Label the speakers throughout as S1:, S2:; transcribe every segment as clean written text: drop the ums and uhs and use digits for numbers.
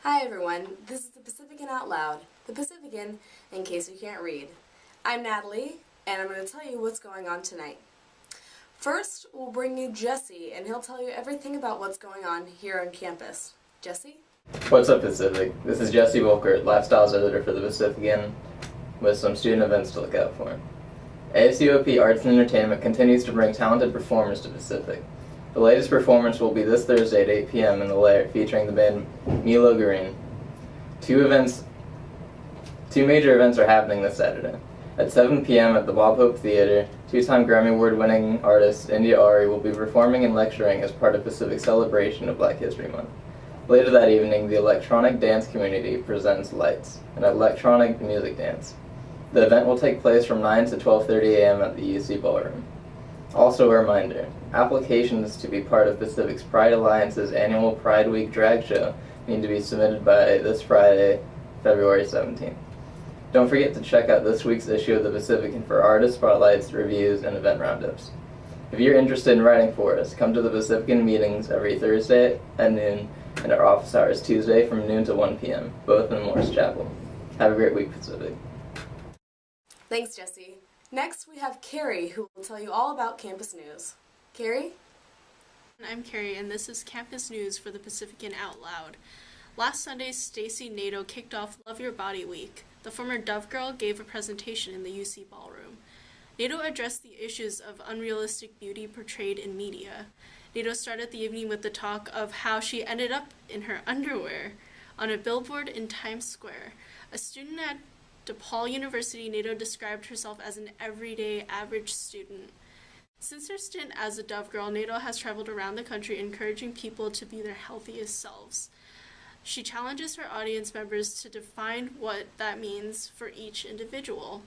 S1: Hi everyone, this is the Pacifican Out Loud, the Pacifican in case you can't read. I'm Natalie, and I'm going to tell you what's going on tonight. First, we'll bring you Jesse, and he'll tell you everything about what's going on here on campus. Jesse?
S2: What's up, Pacific? This is Jesse Volkert, Lifestyles Editor for the Pacifican, with some student events to look out for. ASUOP Arts and Entertainment continues to bring talented performers to Pacific. The latest performance will be this Thursday at 8 p.m. in the Lair, featuring the band Milo Green. Two major events are happening this Saturday. At 7 p.m. at the Bob Hope Theater, two-time Grammy Award-winning artist India Ari will be performing and lecturing as part of Pacific's celebration of Black History Month. Later that evening, the electronic dance community presents Lights, an electronic music dance. The event will take place from 9 to 12:30 a.m. at the UC Ballroom. Also a reminder, applications to be part of Pacific's Pride Alliance's annual Pride Week drag show need to be submitted by this Friday, February 17th. Don't forget to check out this week's issue of the Pacifican for artist spotlights, reviews, and event roundups. If you're interested in writing for us, come to the Pacifican meetings every Thursday at noon and our office hours Tuesday from noon to 1 p.m., both in Morris Chapel. Have a great week, Pacific.
S1: Thanks, Jesse. Next, we have Carrie, who will tell you all about campus news. Carrie?
S3: I'm Carrie, and this is Campus News for the Pacifican Out Loud. Last Sunday, Stacey Nato kicked off Love Your Body Week. The former Dove Girl gave a presentation in the UC Ballroom. Nato addressed the issues of unrealistic beauty portrayed in media. Nato started the evening with the talk of how she ended up in her underwear on a billboard in Times Square. A student at DePaul University, Nato described herself as an everyday, average student. Since her stint as a Dove Girl, Nato has traveled around the country encouraging people to be their healthiest selves. She challenges her audience members to define what that means for each individual.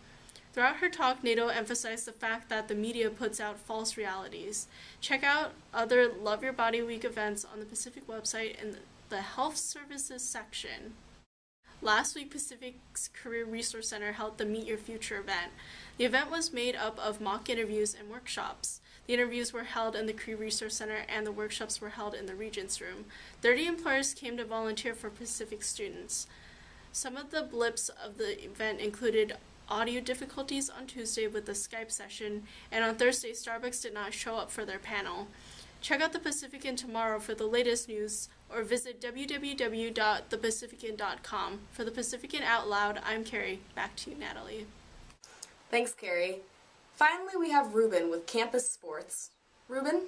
S3: Throughout her talk, Nato emphasized the fact that the media puts out false realities. Check out other Love Your Body Week events on the Pacific website in the Health Services section. Last week, Pacific's Career Resource Center held the Meet Your Future event. The event was made up of mock interviews and workshops. The interviews were held in the Career Resource Center and the workshops were held in the Regents Room. 30 employers came to volunteer for Pacific students. Some of the blips of the event included audio difficulties on Tuesday with the Skype session, and on Thursday, Starbucks did not show up for their panel. Check out the Pacifican tomorrow for the latest news, or visit www.thepacifican.com. For the Pacifican Out Loud, I'm Carrie. Back to you, Natalie.
S1: Thanks, Carrie. Finally, we have Ruben with Campus Sports. Ruben?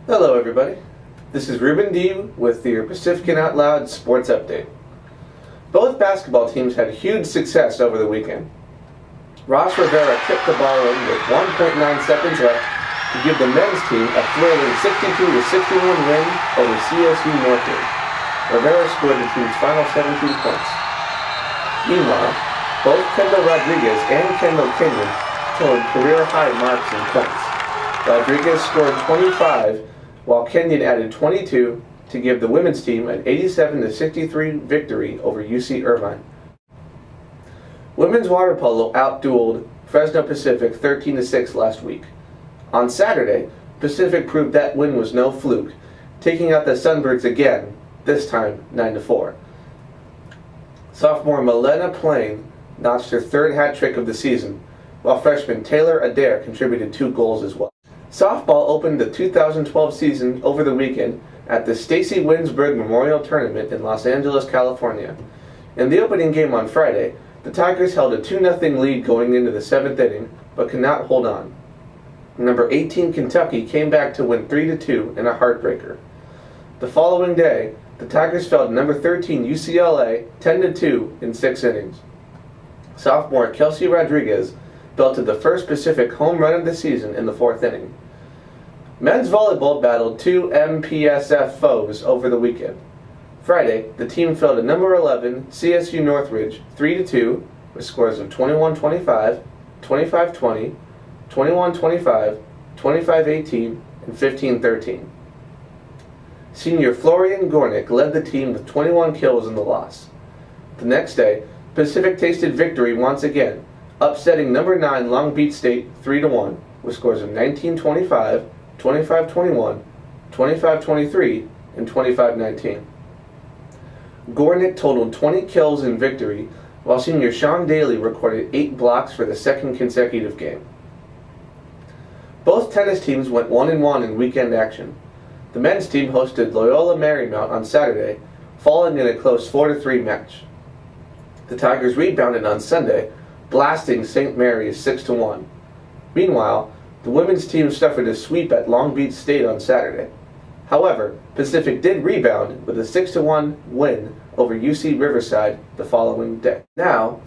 S4: Hello, everybody. This is Ruben D. with your Pacifican Out Loud Sports Update. Both basketball teams had huge success over the weekend. Ross Rivera tipped the ball in with 1.9 seconds left to give the men's team a thrilling 62-61 win over CSU Northridge. Rivera scored the team's final 17 points. Meanwhile, both Kendall Rodriguez and Kendall Kenyon totaled career-high marks in points. Rodriguez scored 25, while Kenyon added 22 to give the women's team an 87-63 victory over UC Irvine. Women's water polo outdueled Fresno Pacific 13-6 last week. On Saturday, Pacific proved that win was no fluke, taking out the Sunbirds again, this time 9-4. Sophomore Milena Plain notched her third hat trick of the season, while freshman Taylor Adair contributed 2 goals as well. Softball opened the 2012 season over the weekend at the Stacy Winsberg Memorial Tournament in Los Angeles, California. In the opening game on Friday, the Tigers held a 2-0 lead going into the 7th inning, but could not hold on. Number 18 Kentucky came back to win 3-2 in a heartbreaker. The following day, the Tigers fell to number 13 UCLA 10-2 in 6 innings. Sophomore Kelsey Rodriguez belted the first Pacific home run of the season in the 4th inning. Men's volleyball battled 2 MPSF foes over the weekend. Friday, the team fell to number 11 CSU Northridge 3-2 with scores of 21-25, 25-20, 21-25, 25-18, and 15-13. Senior Florian Gornick led the team with 21 kills in the loss. The next day, Pacific tasted victory once again, upsetting number 9 Long Beach State 3-1 with scores of 19-25, 25-21, 25-23, and 25-19. Gornick totaled 20 kills in victory, while senior Sean Daly recorded 8 blocks for the second consecutive game. Both tennis teams went 1-1 in weekend action. The men's team hosted Loyola Marymount on Saturday, falling in a close 4-3 match. The Tigers rebounded on Sunday, blasting St. Mary's 6-1. Meanwhile, the women's team suffered a sweep at Long Beach State on Saturday. However, Pacific did rebound with a 6-1 win over UC Riverside the following day. Now,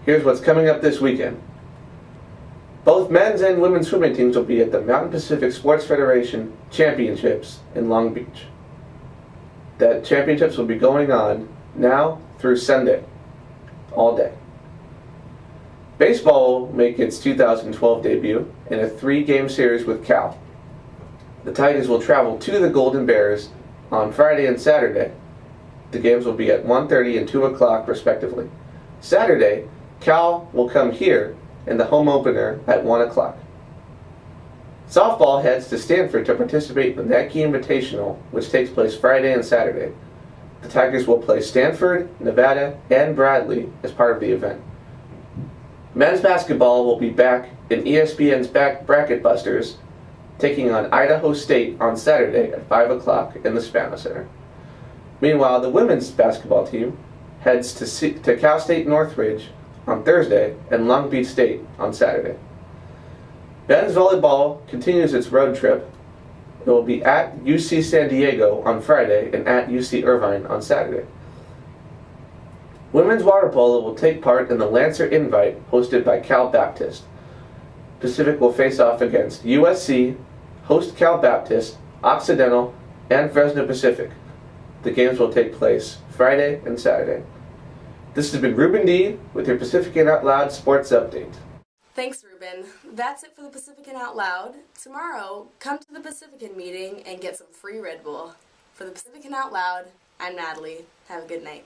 S4: here's what's coming up this weekend. Both men's and women's swimming teams will be at the Mountain Pacific Sports Federation Championships in Long Beach. The championships will be going on now through Sunday, all day. Baseball will make its 2012 debut in a 3-game series with Cal. The Tigers will travel to the Golden Bears on Friday and Saturday. The games will be at 1:30 and 2 o'clock respectively. Saturday, Cal will come here in the home opener at 1 o'clock. Softball heads to Stanford to participate in the Netkey Invitational, which takes place Friday and Saturday. The Tigers will play Stanford, Nevada, and Bradley as part of the event. Men's basketball will be back in ESPN's Bracket Busters, taking on Idaho State on Saturday at 5 o'clock in the Spano Center. Meanwhile, the women's basketball team heads to Cal State Northridge on Thursday and Long Beach State on Saturday. Men's volleyball continues its road trip. It will be at UC San Diego on Friday and at UC Irvine on Saturday. Women's water polo will take part in the Lancer Invite hosted by Cal Baptist. Pacific will face off against USC, host Cal Baptist, Occidental, and Fresno Pacific. The games will take place Friday and Saturday. This has been Ruben D. with your Pacifican Out Loud Sports Update.
S1: Thanks, Ruben. That's it for the Pacifican Out Loud. Tomorrow, come to the Pacifican meeting and get some free Red Bull. For the Pacifican Out Loud, I'm Natalie. Have a good night.